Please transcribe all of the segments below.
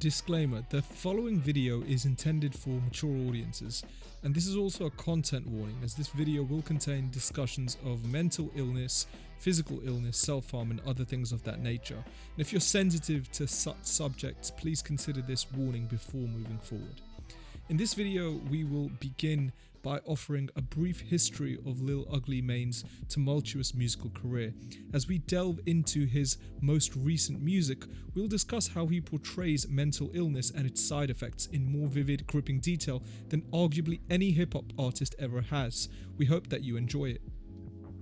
Disclaimer, the following video is intended for mature audiences, and this is also a content warning as this video will contain discussions of mental illness, physical illness, self-harm and other things of that nature. And if you're sensitive to such subjects, please consider this warning before moving forward. In this video, we will begin by offering a brief history of Lil Ugly Mane's tumultuous musical career. As we delve into his most recent music, we'll discuss how he portrays mental illness and its side effects in more vivid, gripping detail than arguably any hip-hop artist ever has. We hope that you enjoy it.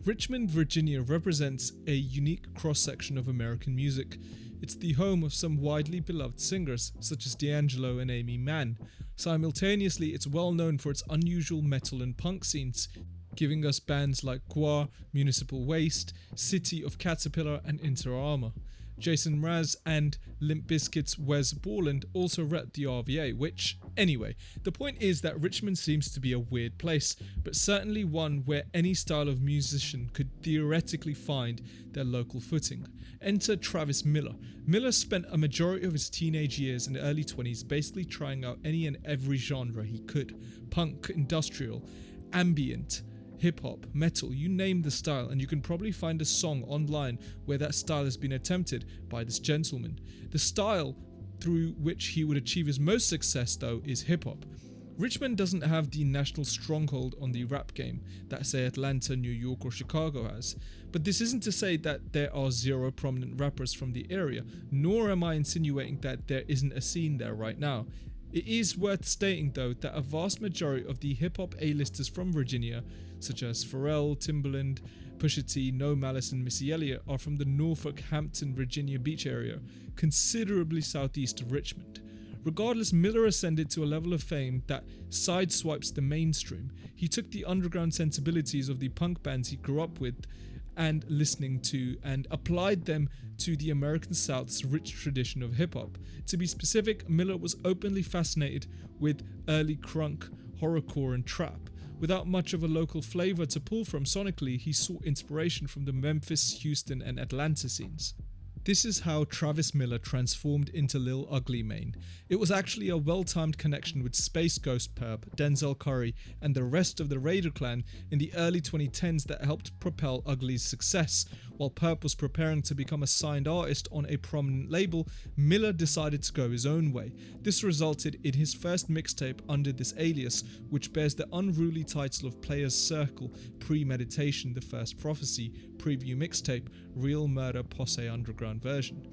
Richmond, Virginia represents a unique cross-section of American music. It's the home of some widely beloved singers, such as D'Angelo and Amy Mann. Simultaneously, it's well known for its unusual metal and punk scenes, giving us bands like Gua, Municipal Waste, City of Caterpillar and Inter Armour. Jason Mraz and Limp Bizkit's Wes Borland also rep the RVA, which, anyway, the point is that Richmond seems to be a weird place, but certainly one where any style of musician could theoretically find their local footing. Enter Travis Miller. Miller spent a majority of his teenage years and early 20s basically trying out any and every genre he could. Punk, industrial, ambient, hip-hop, metal, you name the style, and you can probably find a song online where that style has been attempted by this gentleman. The style through which he would achieve his most success, though, is hip-hop. Richmond doesn't have the national stronghold on the rap game that, say, Atlanta, New York or Chicago has, but this isn't to say that there are zero prominent rappers from the area, nor am I insinuating that there isn't a scene there right now. It is worth stating, though, that a vast majority of the hip-hop A-listers from Virginia, such as Pharrell, Timbaland, Pusha T, No Malice and Missy Elliott, are from the Norfolk, Hampton, Virginia Beach area, considerably southeast of Richmond. Regardless, Miller ascended to a level of fame that sideswipes the mainstream. He took the underground sensibilities of the punk bands he grew up with and listening to and applied them to the American South's rich tradition of hip-hop. To be specific, Miller was openly fascinated with early crunk, horrorcore and trap. Without much of a local flavor to pull from sonically, he sought inspiration from the Memphis, Houston and Atlanta scenes. This is how Travis Miller transformed into Lil Ugly Mane. It was actually a well-timed connection with Space Ghost Perp, Denzel Curry and the rest of the Raider clan in the early 2010s that helped propel Ugly's success. While Perp was preparing to become a signed artist on a prominent label, Miller decided to go his own way. This resulted in his first mixtape under this alias, which bears the unruly title of Player's Circle, Premeditation, The First Prophecy, Preview Mixtape, Real Murder Posse Underground version.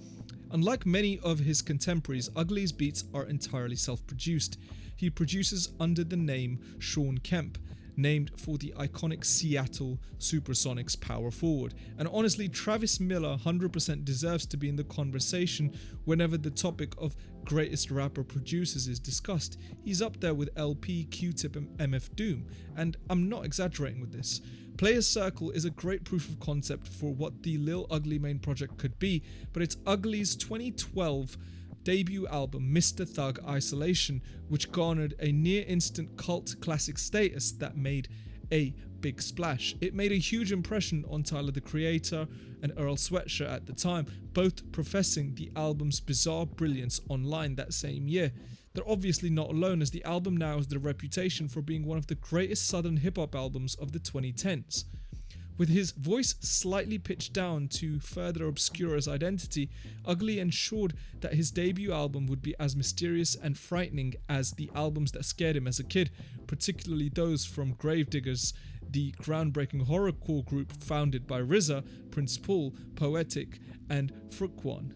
Unlike many of his contemporaries, Ugly's beats are entirely self-produced. He produces under the name Sean Kemp, named for the iconic Seattle Supersonics power forward. And honestly, Travis Miller 100% deserves to be in the conversation whenever the topic of greatest rapper producers is discussed. He's up there with LP, Q-Tip and MF Doom, and I'm not exaggerating with this. Player's Circle is a great proof of concept for what the Lil Ugly Mane project could be, but it's Ugly's 2012 debut album MISTA Thug Isolation, which garnered a near-instant cult classic status that made a big splash. It made a huge impression on Tyler the Creator and Earl Sweatshirt at the time, both professing the album's bizarre brilliance online that same year. They're obviously not alone, as the album now has the reputation for being one of the greatest southern hip-hop albums of the 2010s. With his voice slightly pitched down to further obscure his identity, Ugly ensured that his debut album would be as mysterious and frightening as the albums that scared him as a kid, particularly those from Gravediggers, the groundbreaking horrorcore group founded by RZA, Prince Paul, Poetic, and Fruquan.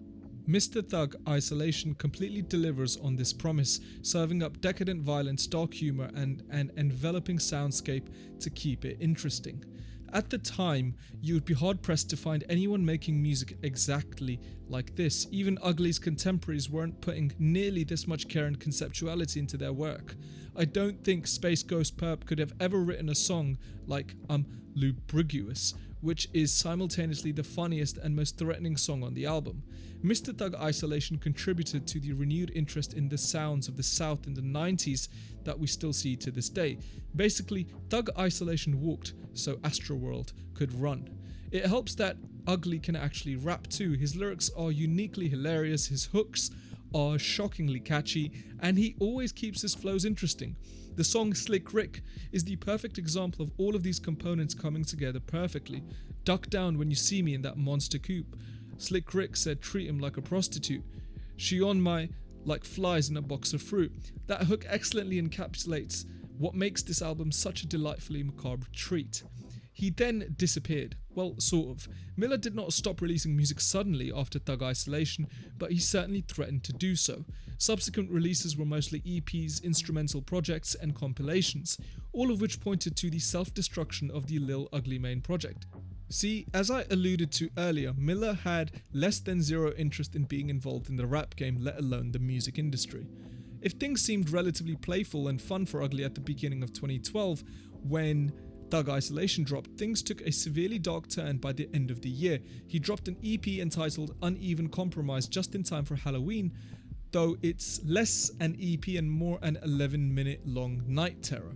Mr. Thug Isolation completely delivers on this promise, serving up decadent violence, dark humor, and an enveloping soundscape to keep it interesting. At the time, you would be hard-pressed to find anyone making music exactly like this. Even Ugly's contemporaries weren't putting nearly this much care and conceptuality into their work. I don't think Space Ghost Perp could have ever written a song like Lugubrious, which is simultaneously the funniest and most threatening song on the album. Mr. Thug Isolation contributed to the renewed interest in the sounds of the South in the 90s that we still see to this day. Basically, Thug Isolation walked so Astroworld could run. It helps that Ugly can actually rap too. His lyrics are uniquely hilarious, his hooks are shockingly catchy, and he always keeps his flows interesting. The song Slick Rick is the perfect example of all of these components coming together perfectly. Duck down when you see me in that monster coupe. Slick Rick said treat him like a prostitute. She on my like flies in a box of fruit. That hook excellently encapsulates what makes this album such a delightfully macabre treat. He then disappeared. Well, sort of. Miller did not stop releasing music suddenly after Thug Isolation, but he certainly threatened to do so. Subsequent releases were mostly EPs, instrumental projects, and compilations, all of which pointed to the self-destruction of the Lil Ugly Mane project. See, as I alluded to earlier, Miller had less than zero interest in being involved in the rap game, let alone the music industry. If things seemed relatively playful and fun for Ugly at the beginning of 2012, when Thug Isolation dropped, things took a severely dark turn by the end of the year. He dropped an EP entitled Uneven Compromise just in time for Halloween, though it's less an EP and more an 11-minute long night terror.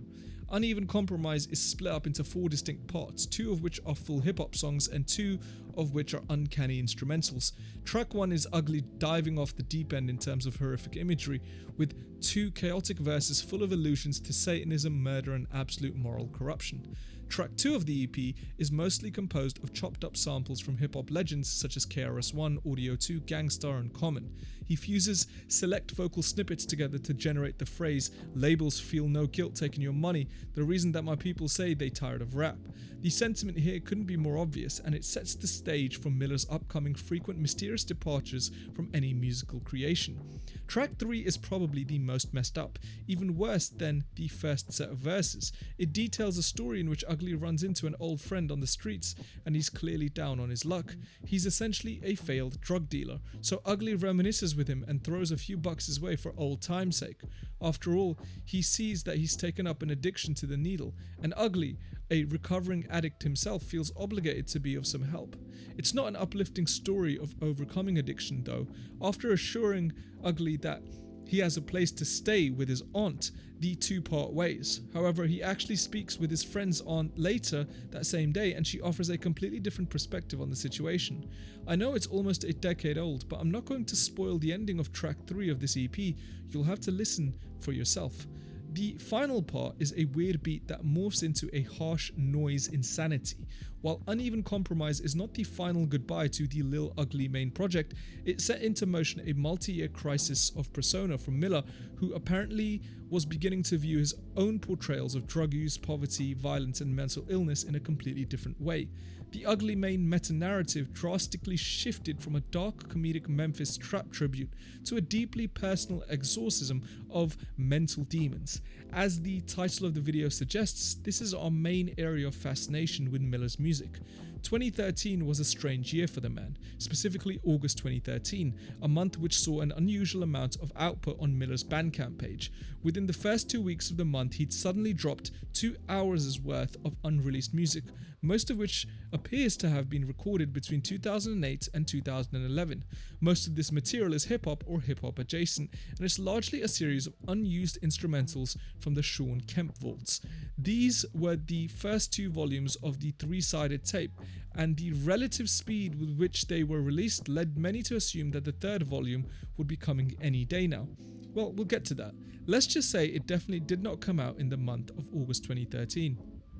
Uneven Compromise is split up into 4 distinct parts, 2 of which are full hip-hop songs and 2 of which are uncanny instrumentals. Track 1 is Ugly diving off the deep end in terms of horrific imagery, with 2 chaotic verses full of allusions to Satanism, murder, and absolute moral corruption. Track 2 of the EP is mostly composed of chopped up samples from hip-hop legends such as KRS-One, Audio 2, Gangstar, and Common. He fuses select vocal snippets together to generate the phrase, "Labels feel no guilt taking your money, the reason that my people say they tired of rap." The sentiment here couldn't be more obvious, and it sets the stage for Miller's upcoming frequent mysterious departures from any musical creation. Track 3 is probably the most messed up, even worse than the first set of verses. It details a story in which Ugly runs into an old friend on the streets, and he's clearly down on his luck. He's essentially a failed drug dealer, so Ugly reminisces with him and throws a few bucks his way for old time's sake. After all, he sees that he's taken up an addiction to the needle, and Ugly, a recovering addict himself, feels obligated to be of some help. It's not an uplifting story of overcoming addiction though. After assuring Ugly that he has a place to stay with his aunt, the 2 part ways. However, he actually speaks with his friend's aunt later that same day, and she offers a completely different perspective on the situation. I know it's almost a decade old, but I'm not going to spoil the ending of track 3 of this EP. You'll have to listen for yourself. The final part is a weird beat that morphs into a harsh noise insanity. While Uneven Compromise is not the final goodbye to the Lil Ugly Mane project, it set into motion a multi-year crisis of persona from Miller, who apparently was beginning to view his own portrayals of drug use, poverty, violence, and mental illness in a completely different way. The Ugly Mane meta-narrative drastically shifted from a dark comedic Memphis trap tribute to a deeply personal exorcism of mental demons. As the title of the video suggests, this is our main area of fascination with Miller's music. 2013 was a strange year for the man, specifically August 2013, a month which saw an unusual amount of output on Miller's Bandcamp page. Within the first 2 weeks of the month, he'd suddenly dropped 2 hours' worth of unreleased music, most of which appears to have been recorded between 2008 and 2011. Most of this material is hip-hop or hip-hop adjacent, and it's largely a series of unused instrumentals from the Sean Kemp vaults. These were the first 2 volumes of the 3-sided tape, and the relative speed with which they were released led many to assume that the 3rd volume would be coming any day now. Well, we'll get to that. Let's just say it definitely did not come out in the month of August 2013.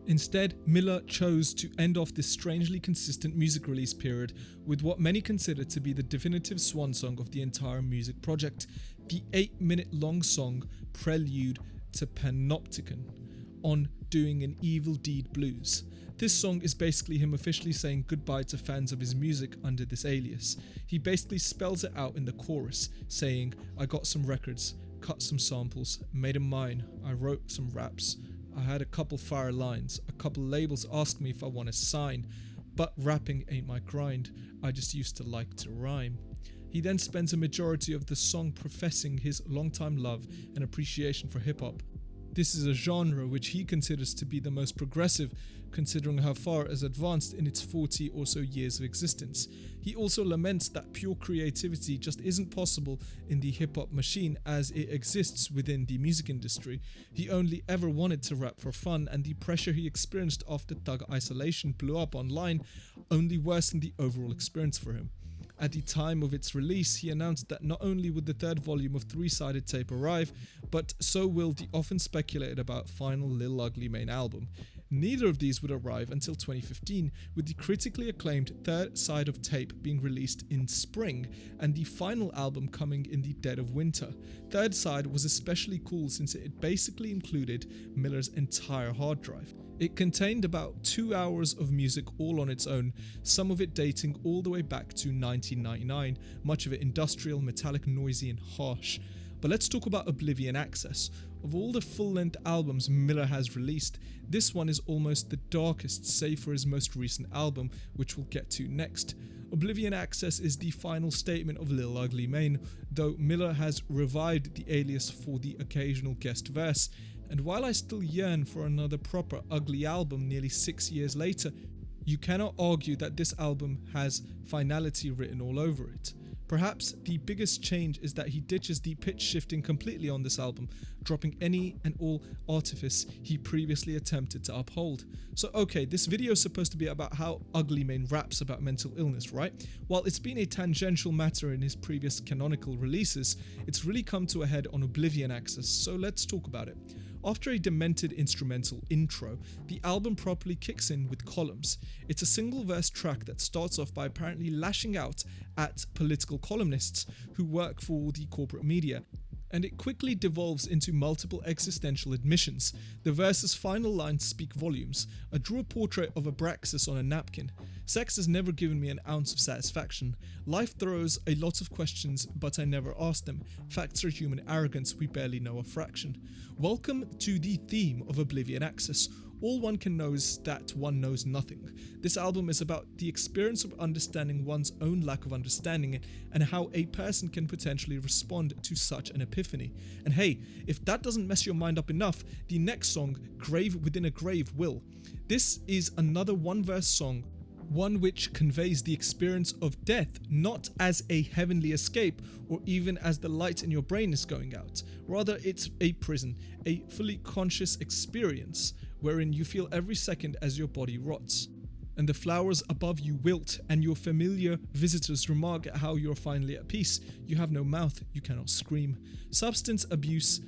Instead, Miller chose to end off this strangely consistent music release period with what many consider to be the definitive swan song of the entire music project, the 8-minute long song Prelude to Panopticon on Doing an Evil Deed Blues. This song is basically him officially saying goodbye to fans of his music under this alias. He basically spells it out in the chorus, saying, "I got some records, cut some samples, made 'em mine, I wrote some raps. I had a couple fire lines, a couple labels asked me if I want to sign, but rapping ain't my grind, I just used to like to rhyme." He then spends a majority of the song professing his longtime love and appreciation for hip-hop. This is a genre which he considers to be the most progressive, considering how far it has advanced in its 40 or so years of existence. He also laments that pure creativity just isn't possible in the hip-hop machine as it exists within the music industry. He only ever wanted to rap for fun, and the pressure he experienced after Thug Isolation blew up online only worsened the overall experience for him. At the time of its release, he announced that not only would the third volume of Three-Sided Tape arrive, but so will the often speculated about final Lil Ugly Mane album. Neither of these would arrive until 2015, with the critically acclaimed third side of tape being released in spring, and the final album coming in the dead of winter. Third side was especially cool since it basically included Miller's entire hard drive. It contained about 2 hours of music all on its own, some of it dating all the way back to 1999, much of it industrial, metallic, noisy and harsh. But let's talk about Oblivion Access. Of all the full-length albums Miller has released, this one is almost the darkest, save for his most recent album, which we'll get to next. Oblivion Access is the final statement of Lil Ugly Mane, though Miller has revived the alias for the occasional guest verse. And while I still yearn for another proper Ugly album nearly 6 years later, you cannot argue that this album has finality written all over it. Perhaps the biggest change is that he ditches the pitch shifting completely on this album, dropping any and all artifice he previously attempted to uphold. So okay, this video is supposed to be about how Ugly Mane raps about mental illness, right? While it's been a tangential matter in his previous canonical releases, it's really come to a head on Oblivion Access, so let's talk about it. After a demented instrumental intro, the album properly kicks in with columns. It's a single verse track that starts off by apparently lashing out at political columnists who work for the corporate media, and it quickly devolves into multiple existential admissions. The verse's final lines speak volumes. I drew a portrait of Abraxas on a napkin. Sex has never given me an ounce of satisfaction. Life throws a lot of questions, but I never ask them. Facts are human arrogance, we barely know a fraction. Welcome to the theme of Oblivion Access. All one can know is that one knows nothing. This album is about the experience of understanding one's own lack of understanding and how a person can potentially respond to such an epiphany. And hey, if that doesn't mess your mind up enough, the next song, Grave Within a Grave, will. This is another one-verse song, one which conveys the experience of death not as a heavenly escape or even as the light in your brain is going out. Rather, it's a prison, a fully conscious experience wherein you feel every second as your body rots, and the flowers above you wilt, and your familiar visitors remark at how you're finally at peace. You have no mouth, you cannot scream. Substance abuse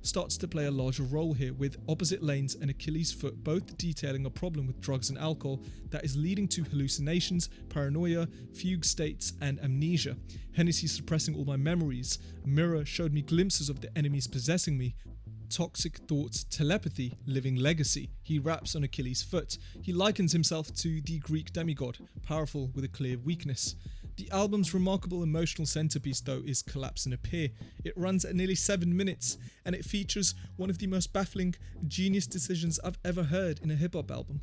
starts to play a larger role here, with Opposite Lanes and Achilles' Foot both detailing a problem with drugs and alcohol that is leading to hallucinations, paranoia, fugue states, and amnesia. Hennessy suppressing all my memories. Mirror showed me glimpses of the enemies possessing me. Toxic thoughts, telepathy, living legacy. He raps on Achilles' Foot. He likens himself to the Greek demigod, powerful with a clear weakness. The album's remarkable emotional centerpiece, though, is Collapse and Appear. It runs at nearly 7 minutes, and it features one of the most baffling, genius decisions I've ever heard in a hip-hop album.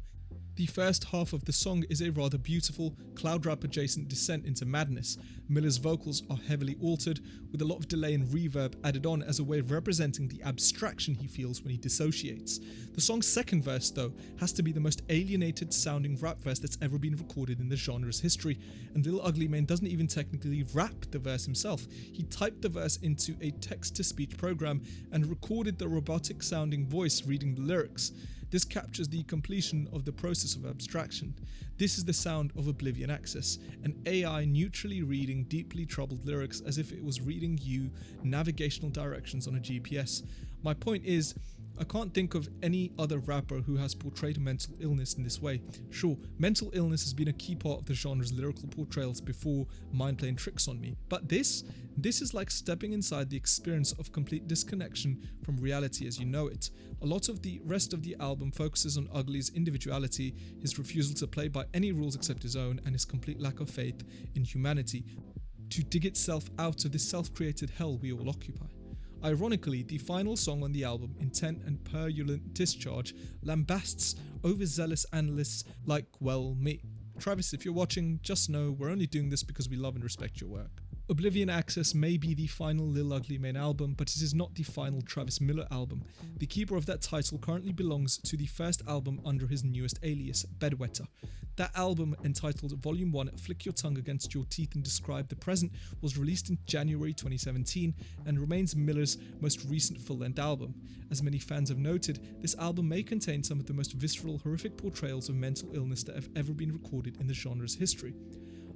The first half of the song is a rather beautiful, cloud rap adjacent descent into madness. Miller's vocals are heavily altered, with a lot of delay and reverb added on as a way of representing the abstraction he feels when he dissociates. The song's second verse, though, has to be the most alienated sounding rap verse that's ever been recorded in the genre's history, and Lil Ugly Mane doesn't even technically rap the verse himself. He typed the verse into a text-to-speech program and recorded the robotic sounding voice reading the lyrics. This captures the completion of the process of abstraction. This is the sound of Oblivion Access, an AI neutrally reading deeply troubled lyrics as if it was reading you navigational directions on a GPS. My point is, I can't think of any other rapper who has portrayed mental illness in this way. Sure, mental illness has been a key part of the genre's lyrical portrayals before Mind playing tricks on me, but this is like stepping inside the experience of complete disconnection from reality as you know it. A lot of the rest of the album focuses on Ugly's individuality, his refusal to play by any rules except his own, and his complete lack of faith in humanity to dig itself out of this self-created hell we all occupy. Ironically, the final song on the album, Intent and Purulent Discharge, lambasts overzealous analysts like, well, me. Travis, if you're watching, just know we're only doing this because we love and respect your work. Oblivion Access may be the final Lil Ugly Mane album, but it is not the final Travis Miller album. The keeper of that title currently belongs to the first album under his newest alias, Bedwetter. That album, entitled Volume 1 Flick Your Tongue Against Your Teeth and Describe the Present, was released in January 2017 and remains Miller's most recent full-length album. As many fans have noted, this album may contain some of the most visceral, horrific portrayals of mental illness that have ever been recorded in the genre's history.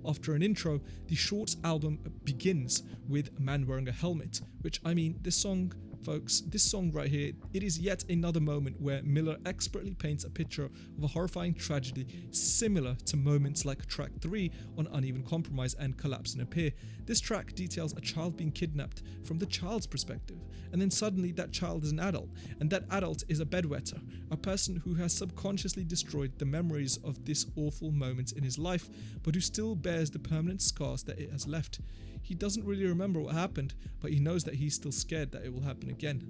After an intro, the short album begins with a man wearing a helmet, which, I mean, this song, folks, this song right here, it is yet another moment where Miller expertly paints a picture of a horrifying tragedy similar to moments like track 3 on Uneven Compromise and Collapse and Appear. This track details a child being kidnapped from the child's perspective, and then suddenly that child is an adult, and that adult is a bedwetter, a person who has subconsciously destroyed the memories of this awful moment in his life, but who still bears the permanent scars that it has left. He doesn't really remember what happened, but he knows that he's still scared that it will happen again.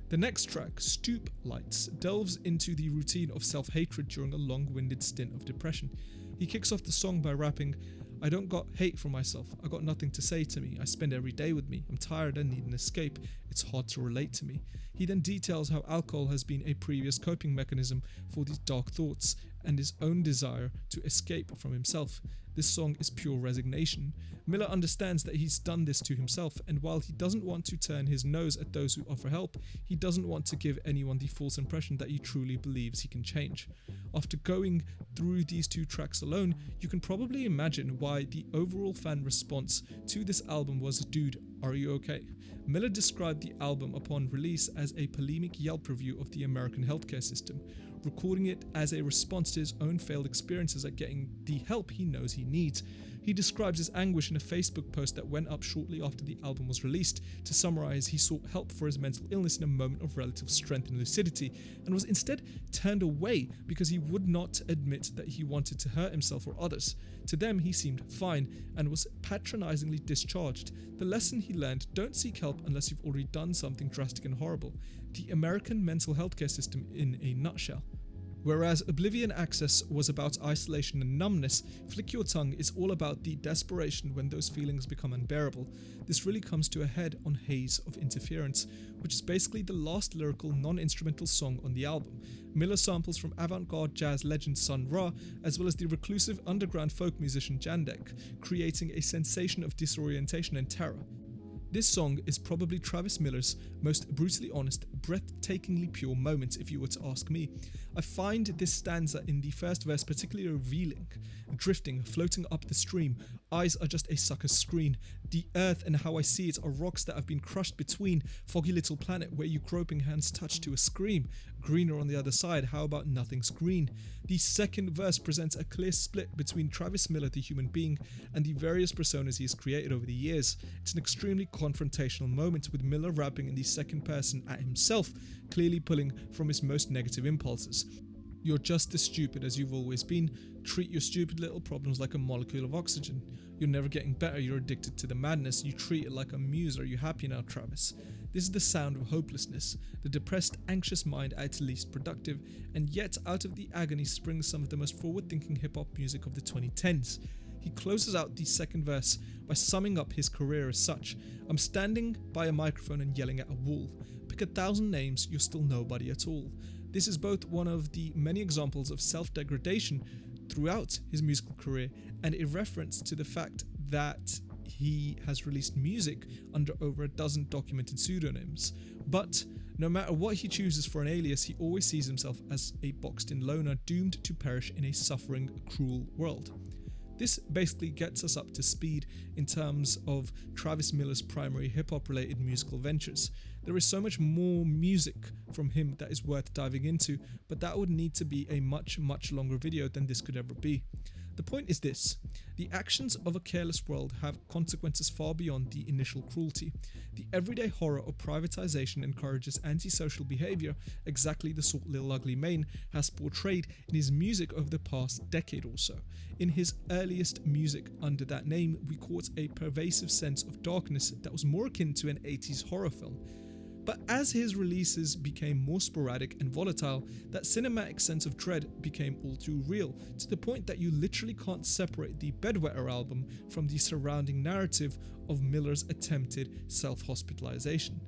The next track, Stoop Lights, delves into the routine of self-hatred during a long-winded stint of depression. He kicks off the song by rapping, "I don't got hate for myself, I got nothing to say to me, I spend every day with me, I'm tired and need an escape, it's hard to relate to me." He then details how alcohol has been a previous coping mechanism for these dark thoughts and his own desire to escape from himself. This song is pure resignation. Miller understands that he's done this to himself, and while he doesn't want to turn his nose at those who offer help, he doesn't want to give anyone the false impression that he truly believes he can change. After going through these 2 tracks alone, you can probably imagine why the overall fan response to this album was, "Dude, are you okay?" Miller described the album upon release as a polemic Yelp review of the American healthcare system, recording it as a response to his own failed experiences at getting the help he knows he needs. He describes his anguish in a Facebook post that went up shortly after the album was released. To summarize, he sought help for his mental illness in a moment of relative strength and lucidity, and was instead turned away because he would not admit that he wanted to hurt himself or others. To them, he seemed fine and was patronizingly discharged. The lesson he learned: don't seek help unless you've already done something drastic and horrible. The American mental healthcare system in a nutshell. Whereas Oblivion Access was about isolation and numbness, Flick Your Tongue is all about the desperation when those feelings become unbearable. This really comes to a head on Haze of Interference, which is basically the last lyrical non-instrumental song on the album. Miller samples from avant-garde jazz legend Sun Ra, as well as the reclusive underground folk musician Jandek, creating a sensation of disorientation and terror. This song is probably Travis Miller's most brutally honest, breathtakingly pure moment, if you were to ask me. I find this stanza in the first verse particularly revealing. Drifting, floating up the stream, eyes are just a sucker's screen. The earth and how I see it are rocks that have been crushed between. Foggy little planet where you groping hands touch to a scream. Greener on the other side, how about nothing's green? The second verse presents a clear split between Travis Miller, the human being, and the various personas he has created over the years. It's an extremely confrontational moment, with Miller rapping in the second person at himself, clearly pulling from his most negative impulses. You're just as stupid as you've always been. Treat your stupid little problems like a molecule of oxygen. You're never getting better, you're addicted to the madness. You treat it like a muse. Are you happy now, Travis? This is the sound of hopelessness, the depressed, anxious mind at its least productive, and yet out of the agony springs some of the most forward-thinking hip-hop music of the 2010s. He closes out the second verse by summing up his career as such. I'm standing by a microphone and yelling at a wall. Pick 1,000 names, you're still nobody at all. This is both one of the many examples of self-degradation throughout his musical career, and a reference to the fact that he has released music under over a dozen documented pseudonyms. But no matter what he chooses for an alias, he always sees himself as a boxed-in loner doomed to perish in a suffering, cruel world. This basically gets us up to speed in terms of Travis Miller's primary hip-hop related musical ventures. There is so much more music from him that is worth diving into, but that would need to be a much longer video than this could ever be. The point is this: the actions of a careless world have consequences far beyond the initial cruelty. The everyday horror of privatization encourages antisocial behavior, exactly the sort Lil Ugly Mane has portrayed in his music over the past decade or so. In his earliest music under that name, we caught a pervasive sense of darkness that was more akin to an 80s horror film. But as his releases became more sporadic and volatile, that cinematic sense of dread became all too real, to the point that you literally can't separate the Bedwetter album from the surrounding narrative of Miller's attempted self-hospitalization.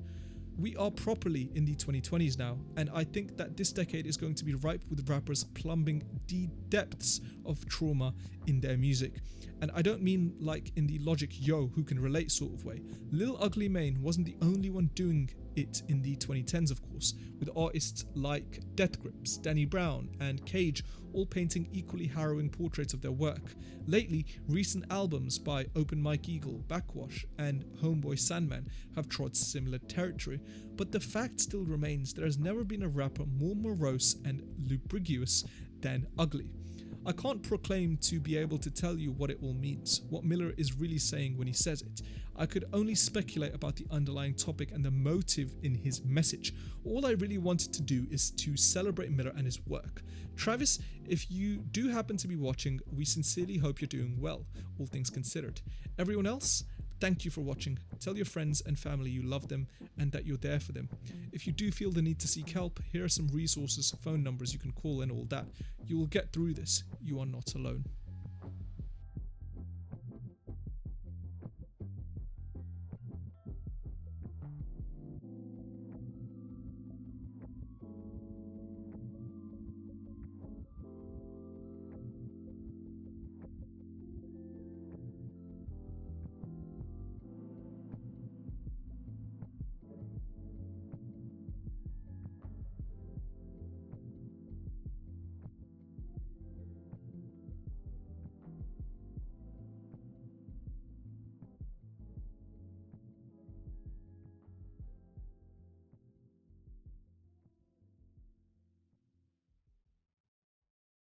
We are properly in the 2020s now, and I think that this decade is going to be ripe with rappers plumbing the depths of trauma in their music. And I don't mean like in the Logic yo who can relate sort of way. Lil Ugly Mane wasn't the only one doing it in the 2010s, of course, with artists like Death Grips, Danny Brown, and Cage all painting equally harrowing portraits of their work. Lately, recent albums by Open Mike Eagle, Backxwash, and Homeboy Sandman have trod similar territory, but the fact still remains there has never been a rapper more morose and lugubrious than Ugly. I can't proclaim to be able to tell you what it all means, what Miller is really saying when he says it. I could only speculate about the underlying topic and the motive in his message. All I really wanted to do is to celebrate Miller and his work. Travis, if you do happen to be watching, we sincerely hope you're doing well, all things considered. Everyone else, thank you for watching. Tell your friends and family you love them and that you're there for them. If you do feel the need to seek help, here are some resources, phone numbers you can call and all that. You will get through this. You are not alone.